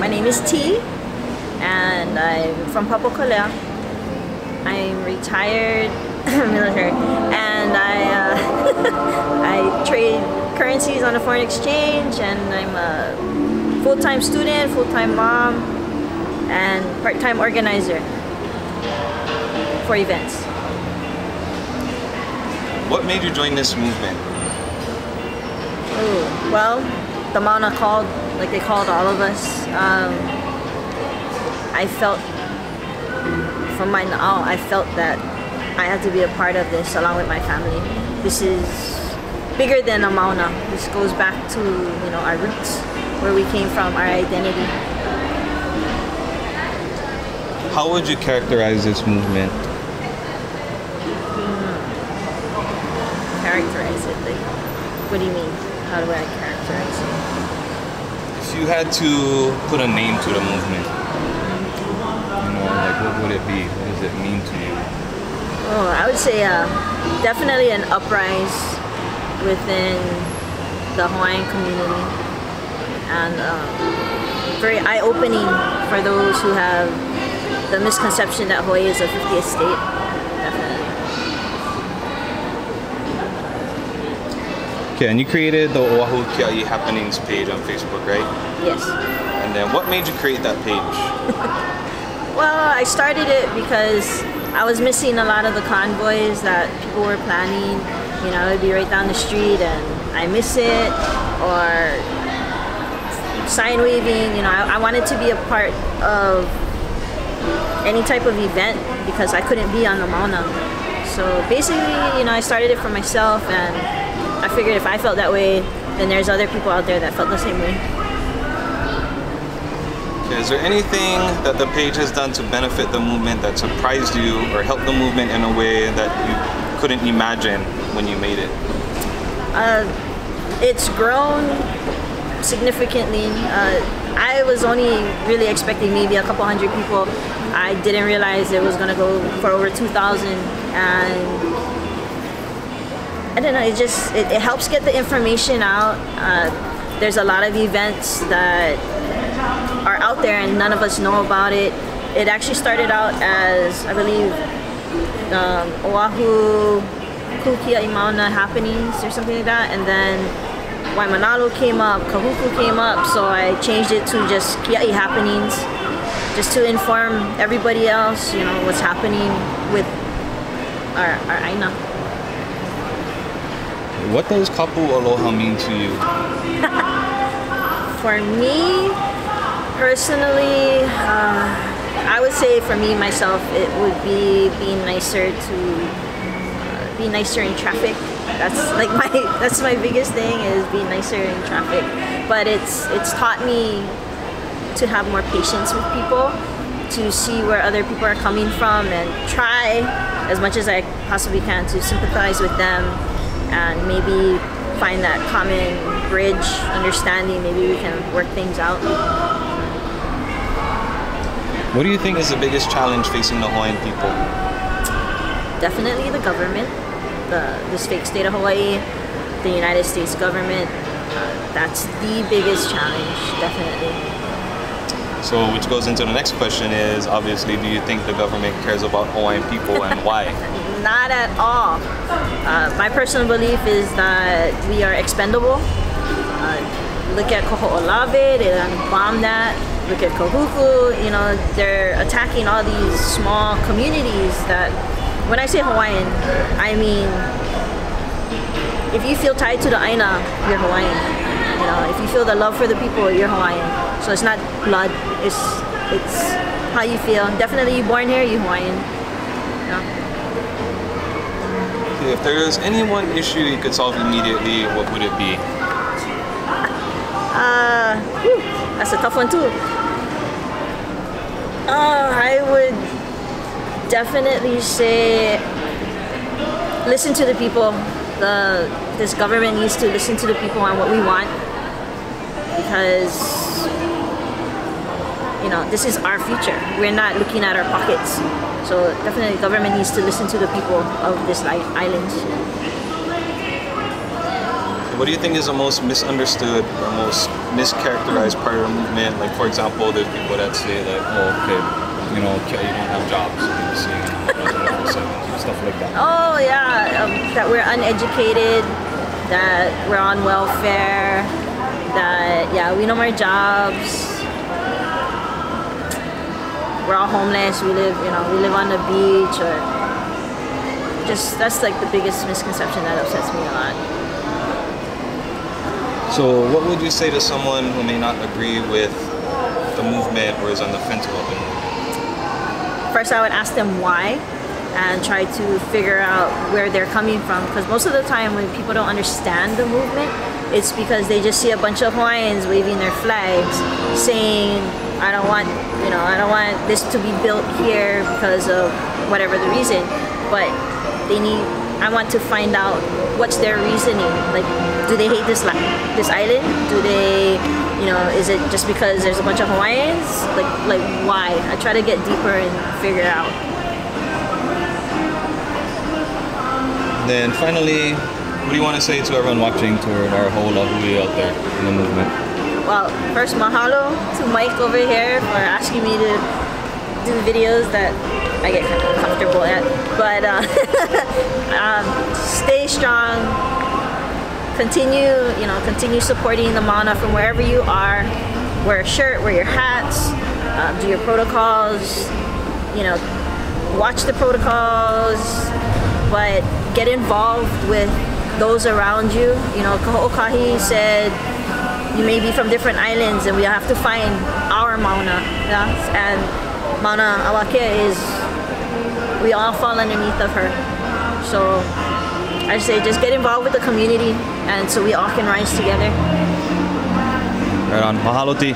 My name is T, and I'm from Papakolea. I'm retired military, and I trade currencies on a foreign exchange, and I'm a full-time student, full-time mom, and part-time organizer for events. What made you join this movement? Ooh, well, the Mauna called, like they called all of us. I felt, from my now, I felt that I had to be a part of this along with my family. This is bigger than a Mauna. This goes back to, you know, our roots, where we came from, our identity. How would you characterize this movement? Characterize it? Like, what do you mean? How do I characterize it? If you had to put a name to the movement, you know, like what would it be? What does it mean to you? Oh, I would say definitely an uprise within the Hawaiian community, and very eye-opening for those who have the misconception that Hawaii is a 50th state. Definitely. Okay, and you created the Oahu Kia'i Happenings page on Facebook, right? Yes. And then what made you create that page? Well, I started it because I was missing a lot of the convoys that people were planning. You know, it'd be right down the street and I miss it, or sign waving. You know, I wanted to be a part of any type of event because I couldn't be on the Mauna. So basically, you know, I started it for myself, and I figured if I felt that way, then there's other people out there that felt the same way. Okay, is there anything that the page has done to benefit the movement that surprised you or helped the movement in a way that you couldn't imagine when you made it? It's grown significantly. I was only really expecting maybe a couple hundred people. I didn't realize it was going to go for over 2,000, and I don't know, it helps get the information out. There's a lot of events that are out there and none of us know about it. It actually started out as, I believe, Oahu Kia'i Mauna Happenings or something like that, and then Waimanalo came up, Kahuku came up, so I changed it to just Kia'i Happenings, just to inform everybody else, you know, what's happening with our Aina. What does Kapu Aloha mean to you? For me, personally, I would say for me, myself, it would be being nicer be nicer in traffic. That's like that's my biggest thing, is being nicer in traffic. But it's taught me to have more patience with people, to see where other people are coming from, and try as much as I possibly can to sympathize with them and maybe find that common bridge, understanding. Maybe we can work things out. What do you think is the biggest challenge facing the Hawaiian people? Definitely the government, this fake state of Hawaii, the United States government. That's the biggest challenge, definitely. So, which goes into the next question is, obviously, do you think the government cares about Hawaiian people, and why? Not at all. My personal belief is that we are expendable. Look at Koho'olawe, they bombed that. Look at Kahuku, you know, they're attacking all these small communities that, when I say Hawaiian, I mean, if you feel tied to the Aina, you're Hawaiian. You know, if you feel the love for the people, you're Hawaiian. So it's not blood, it's how you feel. Definitely, you're born here, you're Hawaiian. You know? Okay, if there was any one issue you could solve immediately, what would it be? That's a tough one too. I would definitely say listen to the people. This government needs to listen to the people on what we want, because, you know, this is our future. We're not looking at our pockets. So definitely the government needs to listen to the people of this island. What do you think is the most misunderstood or most mischaracterized part of the movement? Like, for example, there's people that say that, oh, okay, you don't have jobs, stuff like that. Oh yeah, that we're uneducated, that we're on welfare, that we don't have jobs. We're all homeless. We live on the beach, or just that's like the biggest misconception that upsets me a lot. So what would you say to someone who may not agree with the movement or is on the fence about the movement? First, I would ask them why and try to figure out where they're coming from, because most of the time when people don't understand the movement, it's because they just see a bunch of Hawaiians waving their flags saying, I don't want this to be built here because of whatever the reason, but I want to find out what's their reasoning. Like, do they hate this island? Do they, is it just because there's a bunch of Hawaiians? Like why? I try to get deeper and figure it out. Then finally, what do you want to say to everyone watching, to our whole Hui out there in the movement? Well, first, mahalo to Mike over here for asking me to do videos that I get kind of comfortable at. But stay strong. Continue supporting the Mana from wherever you are. Wear a shirt, wear your hats, do your protocols. Watch the protocols, but get involved with those around you. Kaho'okahi said, you may be from different islands and we have to find our Mauna. And Mauna Awakea we all fall underneath of her. So I say just get involved with the community, and so we all can rise together. Right on. Mahalo, T.